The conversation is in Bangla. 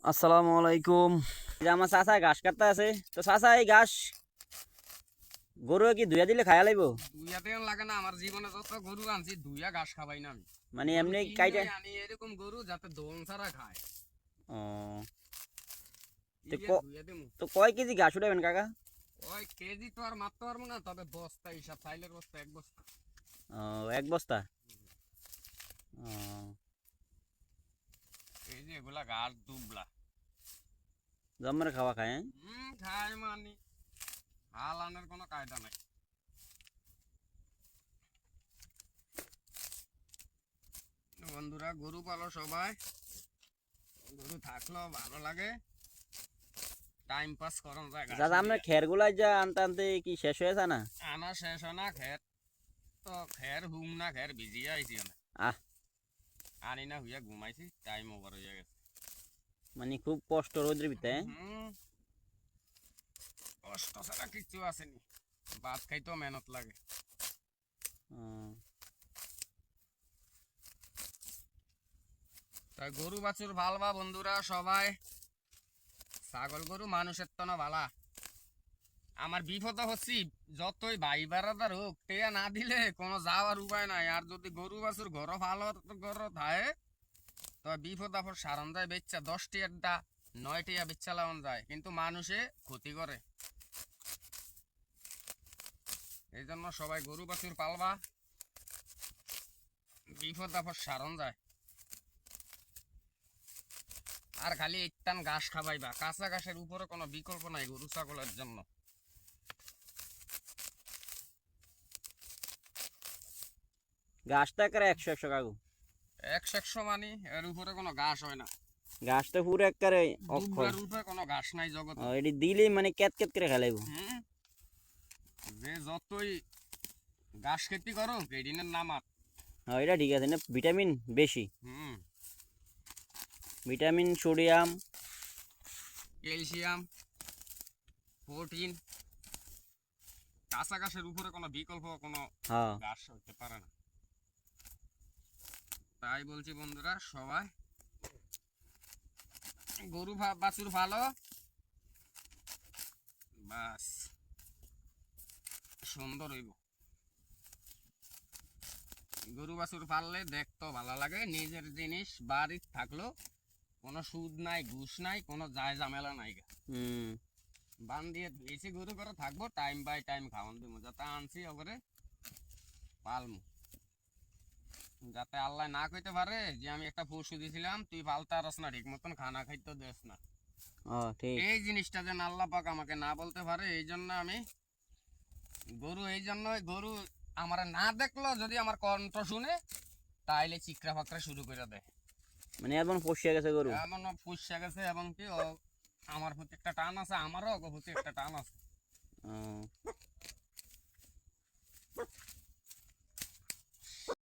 আসসালামু আলাইকুম। এই যে আমার চাচা ঘাস কাটতে আছে, তো চাচা এই ঘাস গরু কি ধুইয়া দিলে খাইয়া লাইব? দুইয়াতে লাগে না। আমার জীবনে যত গরু আনছি দুইয়া ঘাস খাবাই না আমি। মানে গরু এমনি কিনে কাইটা? আনি এরকম গরু যাতে দোন ছাড়া খায়। ও, তো ইয়ে দুইয়া দেমু। তো কয় কেজি ঘাস উঠাবেন কাকা? ওই কেজি তো আর মারতে পারবো না, তবে বস্তা হিসাব চাইলের বস্তা এক বস্তা। ও, এক বস্তা। ও, এই যে এগুলা ঘাস দুবলা। জম্মের খাওয়া খায়, হ্যাঁ? খায় মানি। হাল আনার কোনো কায়দা নাই। বন্ধুরা, গরু পালো সবাই। গরু থাকলেও ভালো লাগে, টাইম পাস করানো যায় ঘাস চাচা আপনার দিয়া। খের গুলাই যা আনতে আনতে কি শেষ হয়েছে না? আনা শেষ হয় না। খের তো খের হুম না, খের ভিজিয়ে আইছি না। আহ, আনি না হইয়া ঘুমাইছি, টাইম ওভার হইয়া গেছে। মানে খুব কষ্ট রোদ্রের ভিতরে, হ্যাঁ? হুম, কষ্ট ছাড়া কিচ্ছু আসেনি। ভাত খাইতেও মেহনত লাগে। ও, তাই গরু বাছুর ভালবা বন্ধুরা সবাই। ছাগল গরু মানুষের তো না ভালা। আমার বিপদ হচ্ছি, যতই ভাই বেড়াদার হোক টেয়া না দিলে কোনো যাওয়ার উপায় নাই। আর যদি গরু বাছুর ঘর ভালো ঘর থাকে, তো বিপদ আপদ সারান যায় বেচ্চা 10 টিয়ারটা 9 টিয়া বেচ্চা লাগান যায়, কিন্তু মানুষে ক্ষতি করে। এই জন্য সবাই গরু বাছুর পালবা, বিপদ আপদ সারণ যায়। আর খালি একটান ঘাস খাবাইবা, কাঁচা ঘাসের উপরে কোনো বিকল্প নাই গরু ছাগলের জন্য। ঘাসটা একেবারে 100 কাকু। 100 মানি এর উপরে কোনো ঘাস হয় না। ঘাসটা পুরো একেবারে অক্ষয়। দুবলার উপরে কোনো ঘাস নাই জগতে। এটি দিলেই মানে ক্যাত ক্যাত করে খেলাইব। হুম, যে যতই ঘাস খেতি করো কেডিনের নামাত। এটা ঠিক আছে না, ভিটামিন বেশি। হুম, ভিটামিন, সোডিয়াম। Calcium, protein. কাঁচা ঘাসের উপরে কোনো বিকল্প কোনো হ্যাঁ, ঘাস হতে পারে না। তাই বলছি বন্ধুরা সবাই গরু বাছুর ভালো, বাস সুন্দর হইব। গরু বাছুর পাললে দেখতো ভালো লাগে। নিজের জিনিস বাড়ির থাকলো, কোনো সুদ নাই ঘুষ নাই, কোনো যায় ঝামেলা নাই। হুম, বান দিয়ে বেশি গরু করে থাকবো, টাইম বাই টাইম খাওয়ান দিব, যাতে আনছি ওপরে পালমু। যাতে আল্লাহ না কইতে পারে যে আমি একটা পশু দিছিলাম তুই পালতে পারস না, ঠিক মতন খানা খাইতে দেস না। ও ঠিক। এই জিনিসটা যেন আল্লাহ পাক আমাকে না বলতে পারে, এই জন্য আমি গরু, এই জন্যই গরু আমার না দেখলো যদি আমার কণ্ঠ শুনে তাইলে চিকরা ফাকরা শুরু করে দেয়। মানে এমন পচিয়া গেছে গরু। এমন পুষা গেছে, এবং কি ও আমার প্রতি একটা টান আছে, আমারও ওর প্রতি একটা টান আছে। ও,